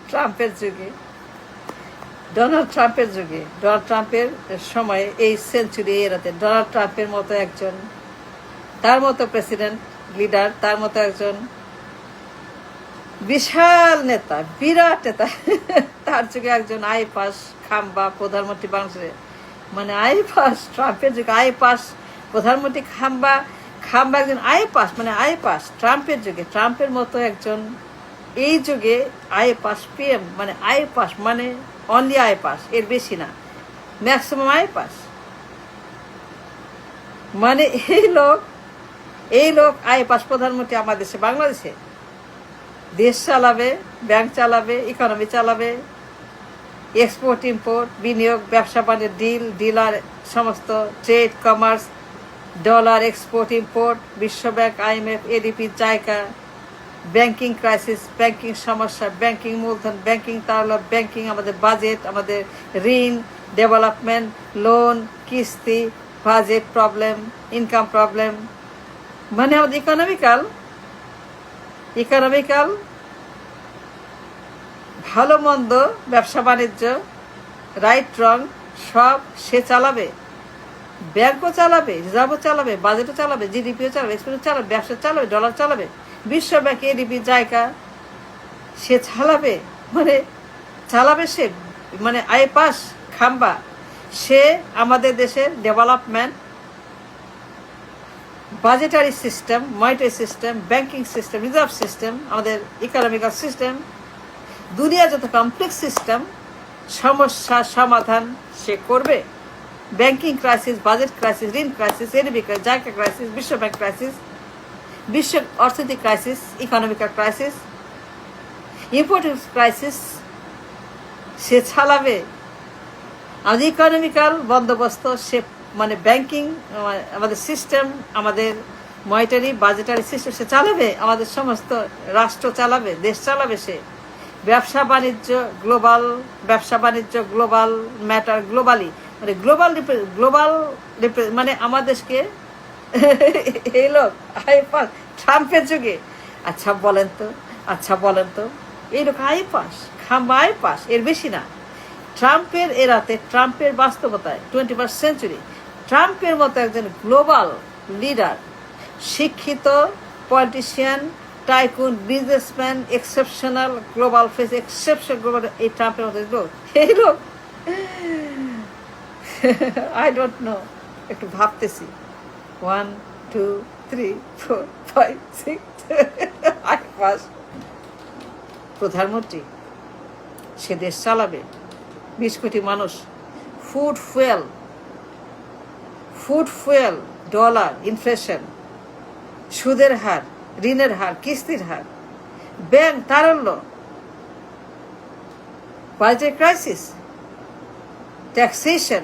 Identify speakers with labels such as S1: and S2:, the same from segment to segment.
S1: ট্রাম্পের যুগে, ডোনাল্ড ট্রাম্পের সময়ে এই সেঞ্চুরি এরাতে ডোনাল্ড ট্রাম্পের মতো একজন, তার মতো প্রেসিডেন্ট লিডার, তার মতো একজন বিশাল নেতা, বিরাট নেতা, তার যুগে একজন আইপাস খাম্বা প্রধানমন্ত্রী বাংলাদেশে, মানে আইপাস ট্রাম্পের যুগে আইপাস প্রধানমন্ত্রী খাম্বা একজন আইপাস, মানে আইপাস ট্রাম্পের যুগে, ট্রাম্পের মতো একজন এই যুগে আইপাস পিএম, মানে আইপাস মানে অনলি আইপাস, এর বেশি না, ম্যাক্সিমাম আইপাস। মানে এই লোক আইপাস প্রধানমন্ত্রী আমার দেশে, বাংলাদেশে দেশ চালাবে, ব্যাংক চালাবে, ইকোনমি চালাবে, এক্সপোর্ট ইম্পোর্ট, বিনিয়োগ, ব্যবসা বাণিজ্য, ডিলার, সমস্ত trade, commerce, dollar export import, বিশ্বব্যাংক, আইএমএফ, এডিপি, জায়গা, ব্যাংকিং ক্রাইসিস, ব্যাংকিং সমস্যা, ব্যাংকিং মূলধন, ব্যাংকিং তারল্য, ব্যাংকিং, আমাদের বাজেট, আমাদের ঋণ, ডেভেলপমেন্ট, লোন, কিস্তি, বাজেট প্রবলেম, ইনকাম প্রবলেম, মানে আমাদের ইকোনমিক্যাল ভালো মন্দ, ব্যবসা বাণিজ্য, রাইট রং সব সে চালাবে, ব্যাংকও চালাবে, রিজার্ভও চালাবে, বাজেটও চালাবে, জিডিপিও চালাবে, এক্সপোর্টও চালাবে, ব্যবসা চালাবে, ডলার চালাবে, বিশ্ব ব্যাংক, এডিপি, জায়গা সে চালাবে সে, মানে আইপাস খাম্বা সে আমাদের দেশের development, budgetary system, monetary system, banking system, reserve system, আমাদের ইকোনমিক্যাল সিস্টেম, দুনিয়া যত কমপ্লেক্স সিস্টেম, সমস্যা সমাধান সে করবে। ব্যাংকিং ক্রাইসিস, বাজেট ক্রাইসিস, ঋণ ক্রাইসিস, এডিবি ক্রাইসিস, জায়গা ক্রাইসিস, বিশ্ব ব্যাংক ক্রাইসিস, বিশ্ব অর্থনৈতিক crisis, economical crisis, imported crisis সে চালাবে। আমাদের ইকোনমিক্যাল বন্দোবস্ত সে, মানে ব্যাংকিং, আমাদের সিস্টেম, আমাদের মনিটারি বাজেটারি সিস্টেম সে চালাবে, আমাদের সমস্ত রাষ্ট্র চালাবে, দেশ চালাবে সে। ব্যবসা বাণিজ্য গ্লোবাল ম্যাটার, গ্লোবালি, মানে গ্লোবাল মানে আমার দেশকে এই লোক আইপাস ট্রাম্পের যুগে। আচ্ছা বলেন তো এই লোক আইপাস খাম্বা আইপাস, এর বেশি না। ট্রাম্পের এরাতে, ট্রাম্পের বাস্তবতায় 21st সেঞ্চুরি ট্রাম্পের মতো একজন গ্লোবাল লিডার, শিক্ষিত politician, tycoon, businessman, exceptional global face, exceptional global, এই ট্রাম্পের মতো লোক, এই লোক আই ডোন্ট নো, একটু ভাবতেছি, 1 2 3 4 5 6 আইপাস প্রধানমন্ত্রী, সে দেশ চালাবে, 20 কোটি মানুষ, ফুড ফুয়েল, ডলার, ইনফ্লেশন, সুদের হার, ঋণের হার, কিস্তির হার, ব্যাংক তারল্য, বাজেট ক্রাইসিস, ট্যাক্সেশন,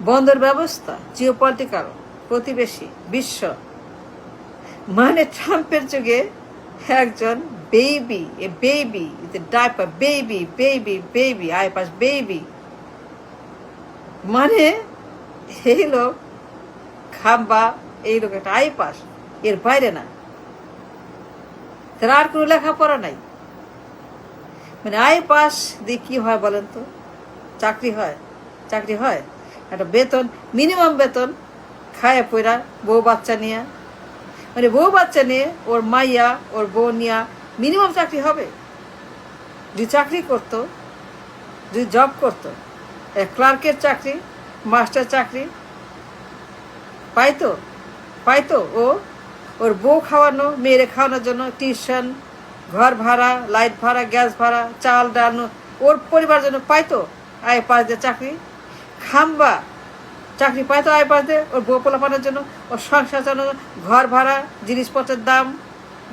S1: বন্দর ব্যবস্থা, জিওপলিটিক্যাল, প্রতিবেশী, বিশ্ব, মানে ট্রাম্পের যুগে একজন baby, diaper baby, iPAS baby, মানে এই লোক খাম্বা, এই লোক একটা আইপাস, এর বাইরে না, তার আর কোনো লেখাপড়া নাই। মানে আইপাস দিয়ে কি হয় বলেন তো? চাকরি হয়, একটা বেতন, মিনিমাম বেতন, খায় পয়রা, বউ বাচ্চা নিয়ে, ওর মাইয়া, ওর বউ নিয়া মিনিমাম চাকরি হবে। যদি চাকরি করতো, যদি জব করতো, ক্লার্কের চাকরি, মাস্টার চাকরি পাইতো ওর বউ খাওয়ানো, মেয়েরে খাওয়ানোর জন্য টিউশন, ঘর ভাড়া, লাইট ভাড়া, গ্যাস ভাড়া, চাল ডাল, ওর পরিবার জন্য পাইতো আইপাস দিয়ে চাকরি। খাম্বা চাকরি পাইতো আইপাস দিয়ে ওর বউ পোলাপানোর জন্য, ওর সংসার চালানোর জন্য, ঘর ভাড়া, জিনিসপত্রের দাম,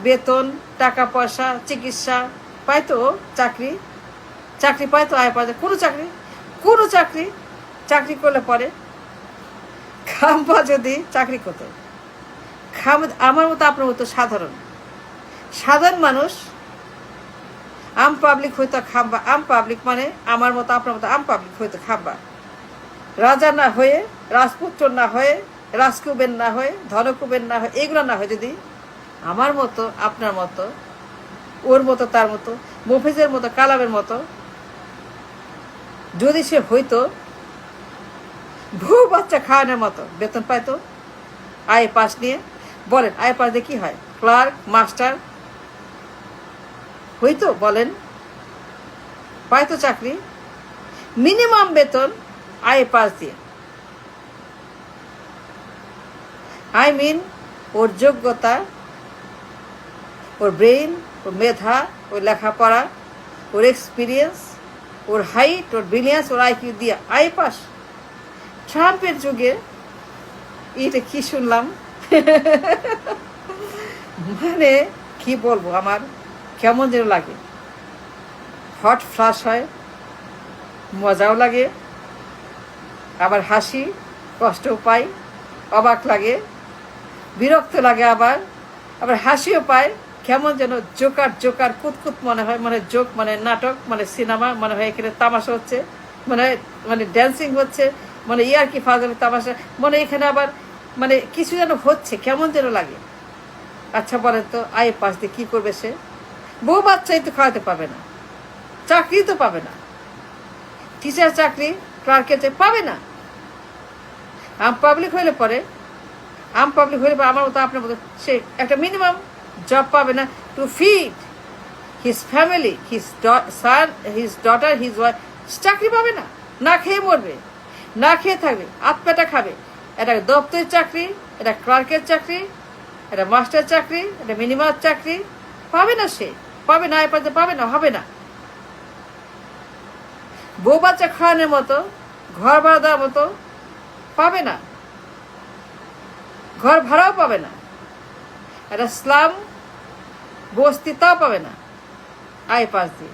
S1: বেতন, টাকা পয়সা, চিকিৎসা পাইতো চাকরি পাইতো আইপাস দিয়ে। কোনো চাকরি করলে পরে খাম্বা যদি চাকরি করতো, আমার মতো আপনার মতো সাধারণ মানুষ, আম পাবলিক হইতো খাম্বা। আম পাবলিক মানে আমার মতো আপনার মতো আম পাবলিক হইতো খাম্বা। রাজা না হয়ে, রাজপুত্র না হয়ে, রাজকুবের না হয়ে, ধনকুবের না হয়ে, এগুলো না হয়ে যদি আমার মতো আপনার মতো ওর মতো তার মতো মফিজের মতো কালামের মতো যদি সে হইতো বউ বাচ্চা খাওয়ানোর মতো বেতন পাইতো আই পাস নিয়ে, বলেন আই পাস দিয়ে কি হয়? ক্লার্ক, মাস্টার হইতো? বলেন, পাইতো চাকরি মিনিমাম বেতন আই পাস দিয়ে। আই মিন ওর যোগ্যতা, ওর ব্রেইন, ওর মেধা, ওর লেখাপড়া, ওর এক্সপিরিয়েন্স, ওর হাইট, ওর ব্রিলিয়েন্স, ওর আইকিউ দিয়ে আই পাস। ট্রাম্পের যুগে এটা কি শুনলাম মানে কি বলবো, আমার কেমন যেন লাগে, হট ফ্লাশ হয়, মজাও লাগে, আবার হাসি, কষ্টও পাই, অবাক লাগে, বিরক্ত লাগে, আবার আবার হাসিও পায়, কেমন যেন জোকার জোকার কুতকুত মনে হয়, মানে জোক মানে নাটক, মানে সিনেমা মনে হয়, এখানে তামাশা হচ্ছে, মানে মানে ড্যান্সিং হচ্ছে, মানে ইয়ার কি ফাজলে তামাশা, মানে এখানে আবার মানে কিছু যেন হচ্ছে, কেমন যেন লাগে। আচ্ছা বলেন তো, আই পাস দিয়ে কী করবে সে? বউ বাচ্চাই তো খাওয়াতে পাবে না, চাকরি তো পাবে না, টিচার চাকরি, ক্লার্কের চাকরি পাবে না। আম পাবলিক হইলে পরে আমার মতো আপনার মতো সে একটা মিনিমাম জব পাবে না to feed his family, his son, his daughter, his wife. চাকরি পাবে না, না খেয়ে মরবে, না খেয়ে থাকবে, আত্মাটা খাবে। এটা দপ্তরের চাকরি, এটা ক্লার্কের চাকরি, এটা মাস্টার চাকরি, এটা মিনিমাম চাকরি পাবে না, সে পাবে না, পাবে না, হবে না। বউ বাচ্চা খাওয়ানোর মতো, ঘর ভাড়া দেওয়ার মতো পাবে না, ঘর ভাড়াও পাবে না, একটা স্লাম বস্তি তাও পাবে না আই পাস দিয়ে।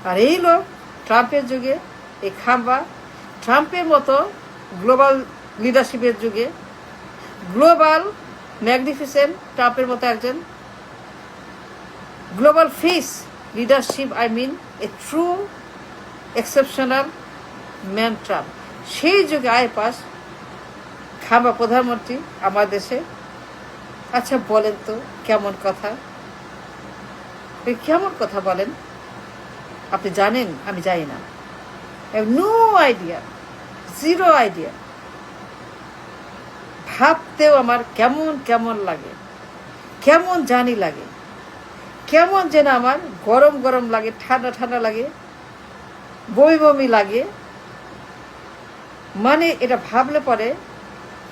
S1: আর এই লোক ট্রাম্পের যুগে, এই খাম্বা ট্রাম্পের মতো গ্লোবাল লিডারশিপের যুগে, গ্লোবাল ম্যাগনিফিসেন্ট ট্রাম্পের মতো একজন global face leadership, I mean a true exceptional man Trump, সেই যুগে আই পাস খাম্বা প্রধানমন্ত্রী আমার দেশে। আচ্ছা বলেন তো কেমন কথা, কেমন কথা বলেন? আপনি জানেন? আমি জানি না, নো আইডিয়া, জিরো আইডিয়া। ভাবতেও আমার কেমন কেমন লাগে, কেমন জানি লাগে, কেমন যেন আমার গরম গরম লাগে, ঠান্ডা ঠান্ডা লাগে, বমি বমি লাগে। মানে এটা ভাবলে পরে,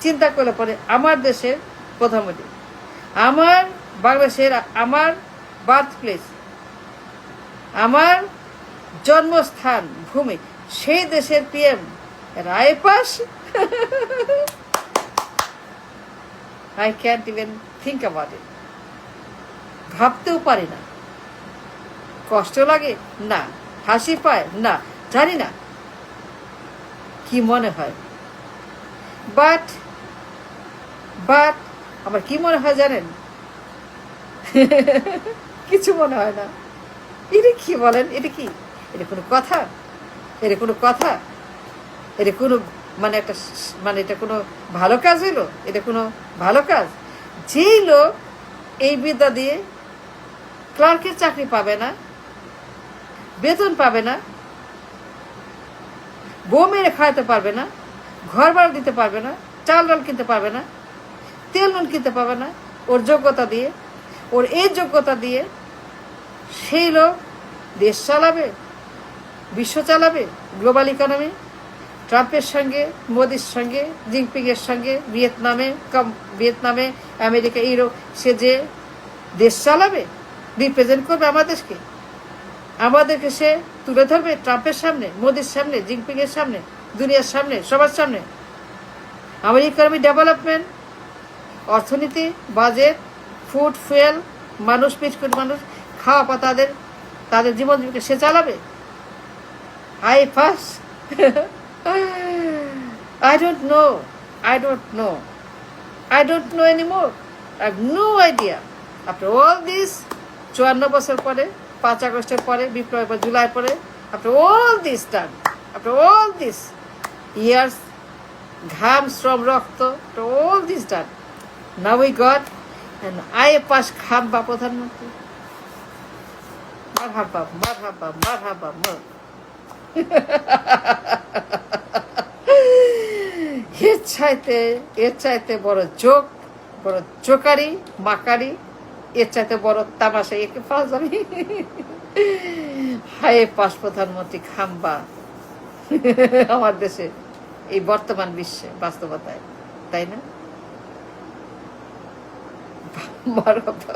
S1: চিন্তা করলে পরে, আমার দেশের প্রধানমন্ত্রী, আমার বাংলাদেশের, আমার বার্থ প্লেস, আমার জন্মস্থান ভূমি, সেই দেশের PM I pass. I can't even think about it. ভাবতেও পারি না। কষ্ট লাগে না, হাসি পায় না, জানি না কি মনে হয়। বাট আমার কি মনে হয় জানেন? কিছু মনে হয় না। এটা কি বলেন? এটা কি? এটা কোনো কথা? এটা কোনো কথা? এটা কোনো মানে একটা মানে এটা কোনো ভালো কাজ হইলো? এটা কোনো ভালো কাজ? যেই লোক এই বিদ্যা দিয়ে ক্লার্কের চাকরি পাবে না, বেতন পাবে না, বউ মেরে খাওয়াতে পারবে না, ঘর ভাড়া দিতে পারবে না, চাল ডাল কিনতে পারবে না, তেল নুন কিনতে পারবে না, ওর যোগ্যতা দিয়ে, ওর এই যোগ্যতা দিয়ে সেই লোক দেশ চালাবে, বিশ্ব চালাবে, গ্লোবাল ইকোনমি। ট্রাম্পের সঙ্গে, মোদির সঙ্গে, জিনপিংয়ের সঙ্গে, ভিয়েতনামে, আমেরিকা, ইউরোপ, সে যে দেশ চালাবে, রিপ্রেজেন্ট করবে আমার দেশকে, আমাদেরকে সে তুলে ধরবে ট্রাম্পের সামনে, মোদির সামনে, জিনপিংয়ের সামনে, দুনিয়ার সামনে, সবার সামনে। আমার ইকোনমি ডেভেলপমেন্ট, অর্থনীতি, বাজেট, ফুড, ফুয়েল, মানুষ, পিছকুট মানুষ, খাওয়া পা, তাদের জীবন জীবিকা সে চালাবে। I first I don't know anymore. I have no idea. After all this, 54 বছর পরে, 5 আগস্টের পরে, বিপ্লবের পর, জুলাই পরে, after all this done, after all this years, ঘাম, শ্রম, রক্ত, after all this done, now we got আয়ে পাশ খাম্বা প্রধানমন্ত্রী। মারহাবা মারহাবা মারহাবা মার। এর চাইতে বড় জোক, বড় জোকারি মাকারি, এর চাইতে বড় তামাশা একে পাওয়া যাবে? হায় পাশ প্রধানমন্ত্রী খাম্বা আমার দেশে, এই বর্তমান বিশ্বে বাস্তবতায়, তাই না? মারহাবা।